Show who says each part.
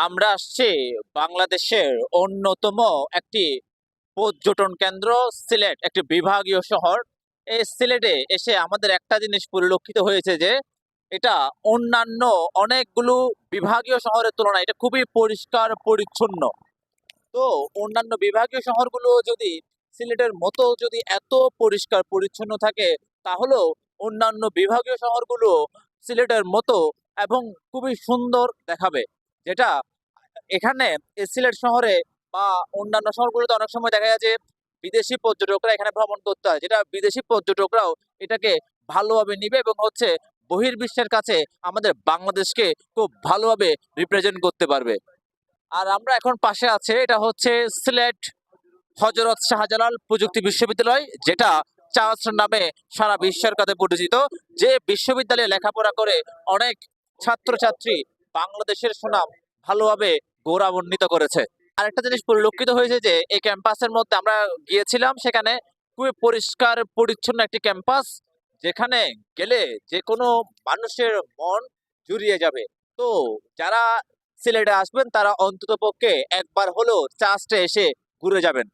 Speaker 1: আমরা আসছি বাংলাদেশের অন্যতম একটি পর্যটন কেন্দ্র সিলেট, একটি বিভাগীয় শহর। এই সিলেটে এসে আমাদের একটা জিনিস পরিলক্ষিত হয়েছে যে এটা অন্যান্য অনেকগুলো বিভাগীয় শহরের তুলনায় এটা খুবই পরিষ্কার পরিচ্ছন্ন। তো অন্যান্য বিভাগীয় শহরগুলো যদি সিলেটের মতো যদি এত পরিষ্কার পরিচ্ছন্ন থাকে, তাহলেও অন্যান্য বিভাগীয় শহরগুলো সিলেটের মতো এবং খুবই সুন্দর দেখাবে। যেটা এখানে এই সিলেট শহরে বা অন্যান্য শহরগুলোতে অনেক সময় দেখা যায় যে বিদেশি পর্যটকরা এখানে ভ্রমণ করতে হয়, যেটা বিদেশি পর্যটকরাও এটাকে ভালোভাবে নিবে এবং হচ্ছে বহির্বিশ্বের কাছে আমাদের বাংলাদেশকে খুব ভালোভাবে রিপ্রেজেন্ট করতে পারবে। আর আমরা এখন পাশে আছে, এটা হচ্ছে সিলেট হজরত শাহজালাল প্রযুক্তি বিশ্ববিদ্যালয়, যেটা চার্লস নামে সারা বিশ্বের কাছে পরিচিত। যে বিশ্ববিদ্যালয়ে লেখাপড়া করে অনেক ছাত্রছাত্রী বাংলাদেশের সুনাম ভালোভাবে গৌরবান্বিত করেছে। আরেকটা জিনিস পরিলক্ষিত হয়েছে যে এই ক্যাম্পাসের মধ্যে আমরা গিয়েছিলাম, সেখানে খুবই পরিষ্কার পরিচ্ছন্ন একটি ক্যাম্পাস, যেখানে গেলে যে কোনো মানুষের মন জুড়িয়ে যাবে। তো যারা সিলেটে আসবেন তারা অন্তত পক্ষে একবার হলেও চার্চে এসে ঘুরে যাবেন।